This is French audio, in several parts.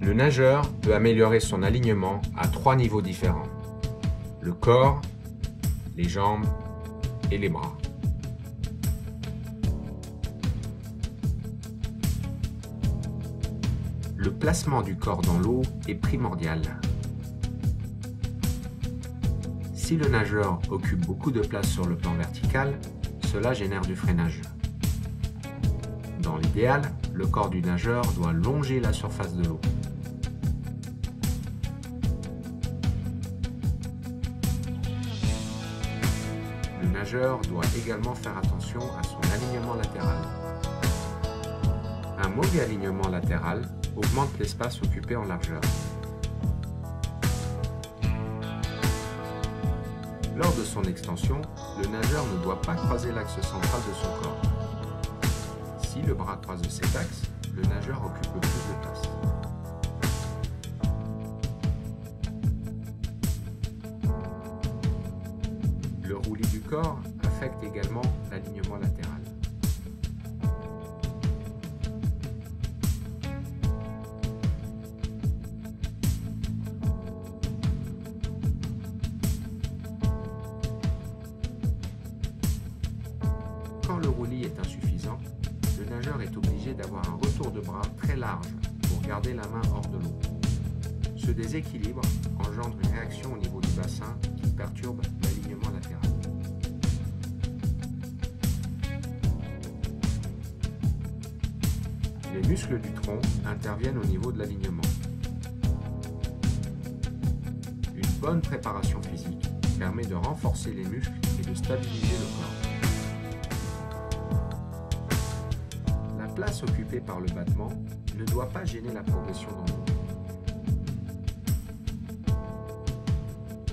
Le nageur peut améliorer son alignement à 3 niveaux différents: le corps, les jambes et les bras. Le placement du corps dans l'eau est primordial. Si le nageur occupe beaucoup de place sur le plan vertical, cela génère du freinage. Dans l'idéal, le corps du nageur doit longer la surface de l'eau. Le nageur doit également faire attention à son alignement latéral. Un mauvais alignement latéral augmente l'espace occupé en largeur. Lors de son extension, le nageur ne doit pas croiser l'axe central de son corps. Si le bras croise cet axe, le nageur occupe plus de place. Le roulis du corps affecte également l'alignement latéral. Quand le roulis est insuffisant, le nageur est obligé d'avoir un retour de bras très large pour garder la main hors de l'eau. Ce déséquilibre engendre une réaction au niveau du bassin qui perturbe l'alignement latéral. Les muscles du tronc interviennent au niveau de l'alignement. Une bonne préparation physique permet de renforcer les muscles et de stabiliser le corps. La place occupée par le battement ne doit pas gêner la progression dans l'eau.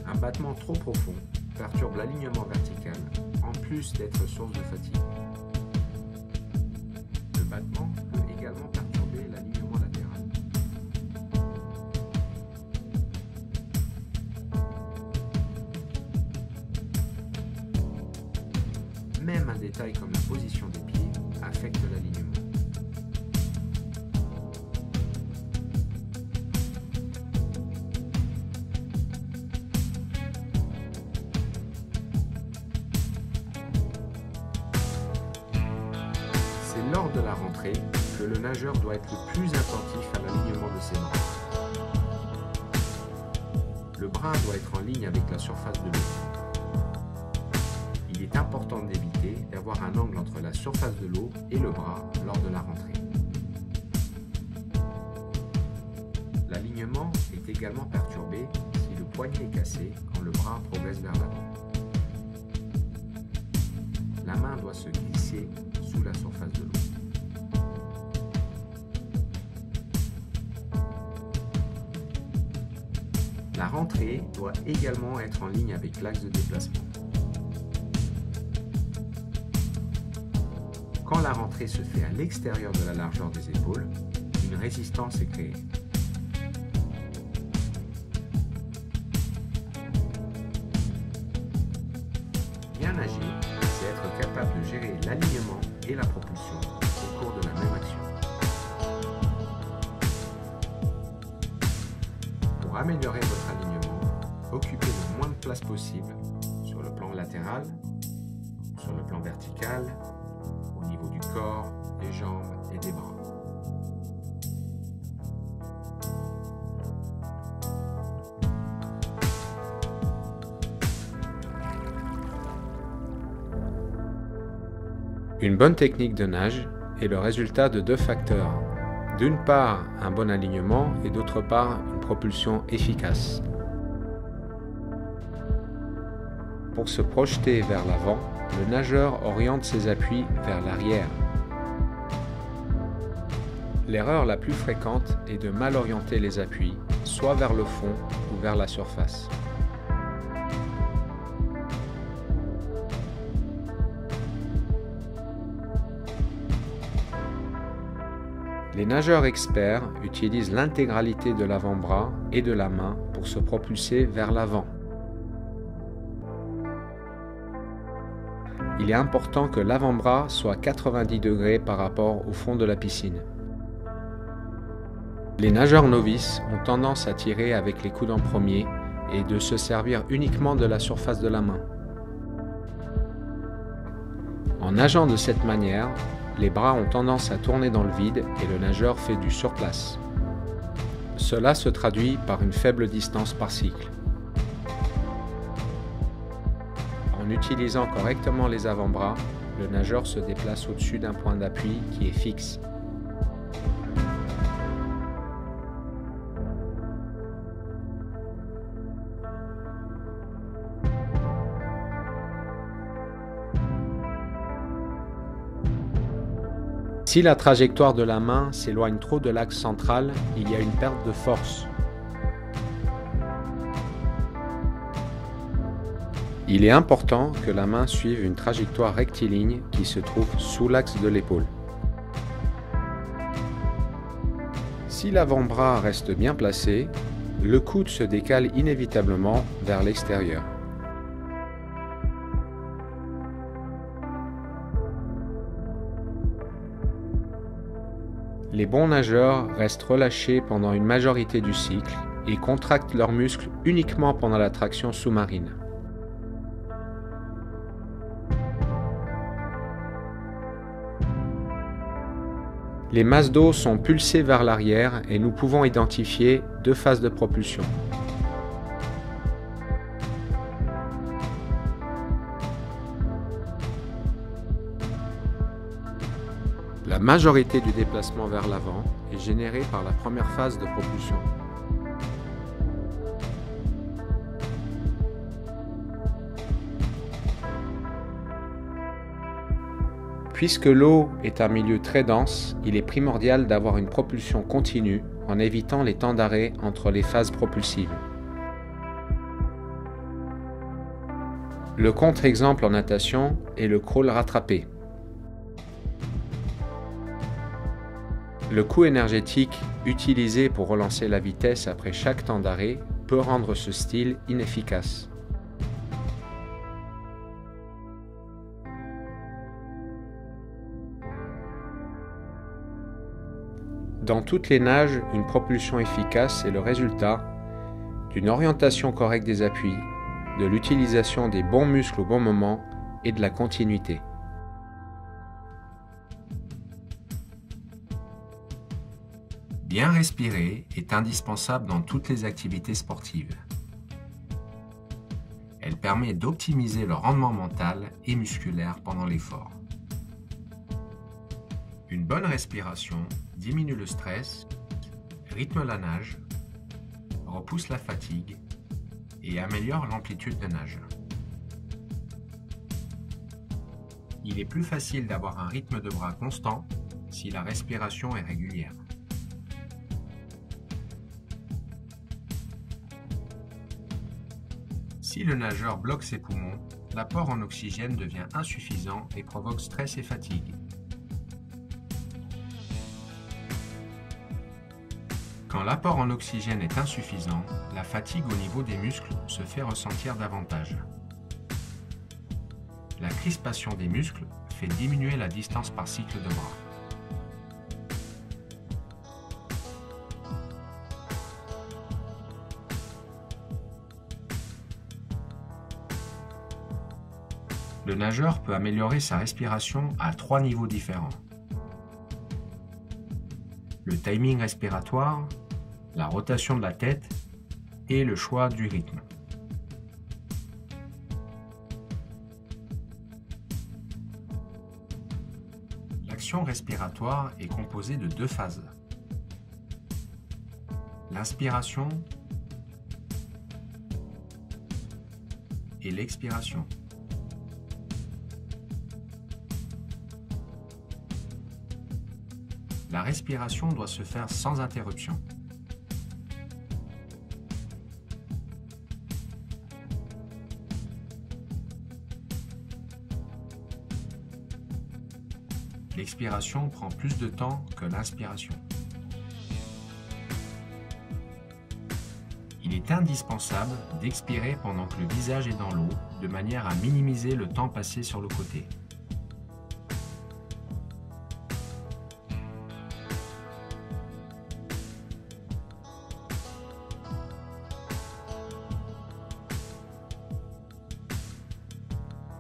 Un battement trop profond perturbe l'alignement vertical en plus d'être source de fatigue. Le battement peut également perturber l'alignement latéral. Même un détail comme la position des pieds affecte l'alignement. C'est lors de la rentrée que le nageur doit être le plus attentif à l'alignement de ses bras. Le bras doit être en ligne avec la surface de l'eau. Il est important d'éviter d'avoir un angle entre la surface de l'eau et le bras lors de la rentrée. L'alignement est également perturbé si le poignet est cassé quand le bras progresse vers l'avant. La main doit se glisser sous la surface de l'eau. La rentrée doit également être en ligne avec l'axe de déplacement. Quand la rentrée se fait à l'extérieur de la largeur des épaules, une résistance est créée. Bien nager, c'est être capable de gérer l'alignement et la propulsion au cours de la même action. Pour améliorer votre alignement, occupez le moins de place possible sur le plan latéral, sur le plan vertical, au niveau du corps, des jambes et des bras. Une bonne technique de nage est le résultat de 2 facteurs. D'une part, un bon alignement et d'autre part, une propulsion efficace. Pour se projeter vers l'avant, le nageur oriente ses appuis vers l'arrière. L'erreur la plus fréquente est de mal orienter les appuis, soit vers le fond ou vers la surface. Les nageurs experts utilisent l'intégralité de l'avant-bras et de la main pour se propulser vers l'avant. Il est important que l'avant-bras soit 90 degrés par rapport au fond de la piscine. Les nageurs novices ont tendance à tirer avec les coudes en premier et de se servir uniquement de la surface de la main. En nageant de cette manière, les bras ont tendance à tourner dans le vide et le nageur fait du surplace. Cela se traduit par une faible distance par cycle. En utilisant correctement les avant-bras, le nageur se déplace au-dessus d'un point d'appui qui est fixe. Si la trajectoire de la main s'éloigne trop de l'axe central, il y a une perte de force. Il est important que la main suive une trajectoire rectiligne qui se trouve sous l'axe de l'épaule. Si l'avant-bras reste bien placé, le coude se décale inévitablement vers l'extérieur. Les bons nageurs restent relâchés pendant une majorité du cycle et contractent leurs muscles uniquement pendant la traction sous-marine. Les masses d'eau sont pulsées vers l'arrière et nous pouvons identifier deux phases de propulsion. La majorité du déplacement vers l'avant est générée par la première phase de propulsion. Puisque l'eau est un milieu très dense, il est primordial d'avoir une propulsion continue en évitant les temps d'arrêt entre les phases propulsives. Le contre-exemple en natation est le crawl rattrapé. Le coût énergétique utilisé pour relancer la vitesse après chaque temps d'arrêt peut rendre ce style inefficace. Dans toutes les nages, une propulsion efficace est le résultat d'une orientation correcte des appuis, de l'utilisation des bons muscles au bon moment et de la continuité. Bien respirer est indispensable dans toutes les activités sportives. Elle permet d'optimiser le rendement mental et musculaire pendant l'effort. Une bonne respiration diminue le stress, rythme la nage, repousse la fatigue et améliore l'amplitude de nage. Il est plus facile d'avoir un rythme de bras constant si la respiration est régulière. Si le nageur bloque ses poumons, l'apport en oxygène devient insuffisant et provoque stress et fatigue. Quand l'apport en oxygène est insuffisant, la fatigue au niveau des muscles se fait ressentir davantage. La crispation des muscles fait diminuer la distance par cycle de bras. Le nageur peut améliorer sa respiration à 3 niveaux différents. Le timing respiratoire, la rotation de la tête et le choix du rythme. L'action respiratoire est composée de 2 phases. L'inspiration et l'expiration. La respiration doit se faire sans interruption. L'expiration prend plus de temps que l'inspiration. Il est indispensable d'expirer pendant que le visage est dans l'eau, de manière à minimiser le temps passé sur le côté.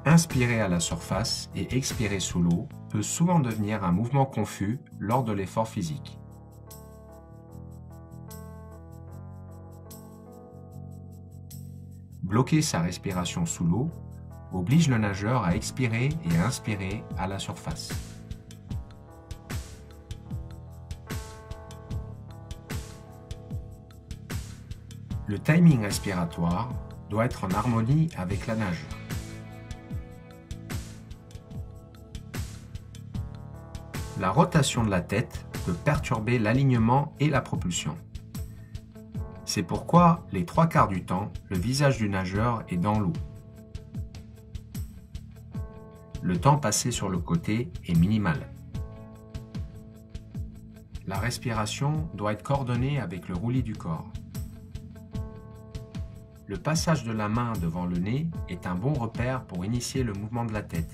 Inspirer à la surface et expirer sous l'eau peut souvent devenir un mouvement confus lors de l'effort physique. Bloquer sa respiration sous l'eau oblige le nageur à expirer et à inspirer à la surface. Le timing respiratoire doit être en harmonie avec la nage. La rotation de la tête peut perturber l'alignement et la propulsion. C'est pourquoi, les 3/4 du temps, le visage du nageur est dans l'eau. Le temps passé sur le côté est minimal. La respiration doit être coordonnée avec le roulis du corps. Le passage de la main devant le nez est un bon repère pour initier le mouvement de la tête.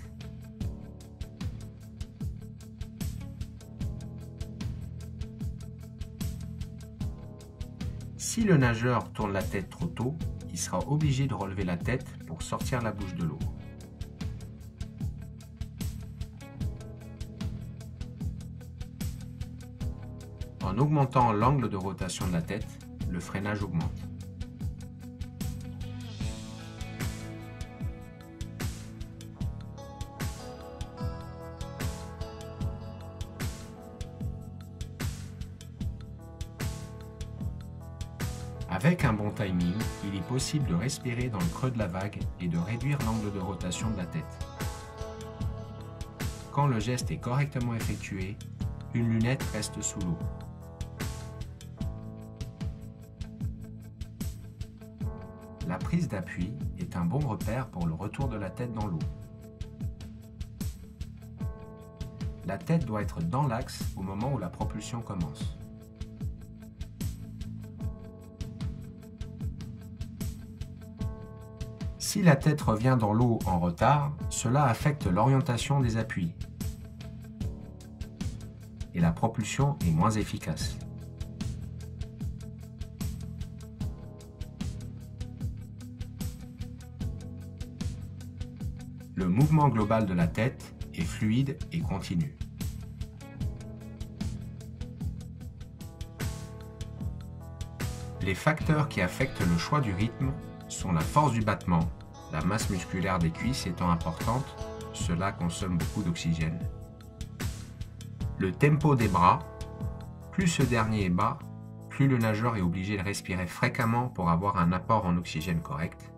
Si le nageur tourne la tête trop tôt, il sera obligé de relever la tête pour sortir la bouche de l'eau. En augmentant l'angle de rotation de la tête, le freinage augmente. Avec un bon timing, il est possible de respirer dans le creux de la vague et de réduire l'angle de rotation de la tête. Quand le geste est correctement effectué, une lunette reste sous l'eau. La prise d'appui est un bon repère pour le retour de la tête dans l'eau. La tête doit être dans l'axe au moment où la propulsion commence. Si la tête revient dans l'eau en retard, cela affecte l'orientation des appuis et la propulsion est moins efficace. Le mouvement global de la tête est fluide et continu. Les facteurs qui affectent le choix du rythme sont la force du battement, la masse musculaire des cuisses étant importante, cela consomme beaucoup d'oxygène. Le tempo des bras, plus ce dernier est bas, plus le nageur est obligé de respirer fréquemment pour avoir un apport en oxygène correct.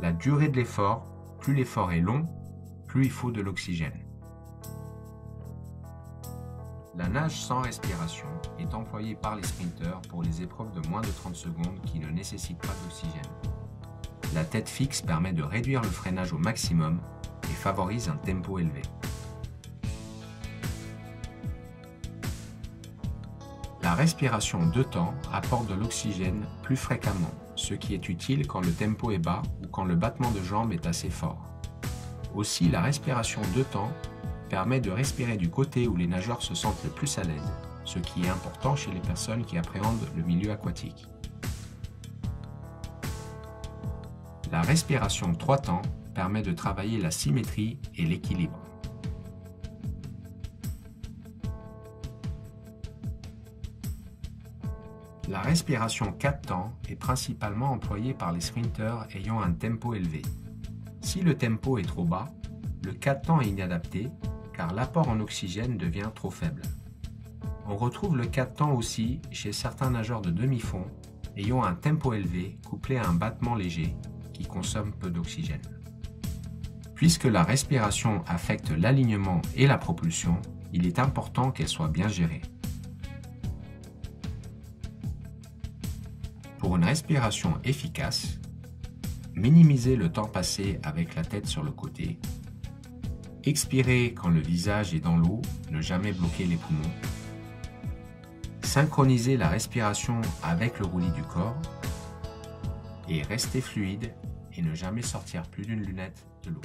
La durée de l'effort, plus l'effort est long, plus il faut de l'oxygène. La nage sans respiration est employée par les sprinteurs pour les épreuves de moins de 30 secondes qui ne nécessitent pas d'oxygène. La tête fixe permet de réduire le freinage au maximum et favorise un tempo élevé. La respiration 2 temps apporte de l'oxygène plus fréquemment, ce qui est utile quand le tempo est bas ou quand le battement de jambes est assez fort. Aussi, la respiration 2 temps permet de respirer du côté où les nageurs se sentent le plus à l'aise, ce qui est important chez les personnes qui appréhendent le milieu aquatique. La respiration 3 temps permet de travailler la symétrie et l'équilibre. La respiration 4 temps est principalement employée par les sprinteurs ayant un tempo élevé. Si le tempo est trop bas, le 4 temps est inadapté car l'apport en oxygène devient trop faible. On retrouve le 4 temps aussi chez certains nageurs de demi-fond ayant un tempo élevé couplé à un battement léger qui consomme peu d'oxygène. Puisque la respiration affecte l'alignement et la propulsion, il est important qu'elle soit bien gérée. Pour une respiration efficace, minimisez le temps passé avec la tête sur le côté, expirez quand le visage est dans l'eau, ne jamais bloquer les poumons, synchronisez la respiration avec le roulis du corps et restez fluide et ne jamais sortir plus d'une lunette de l'eau.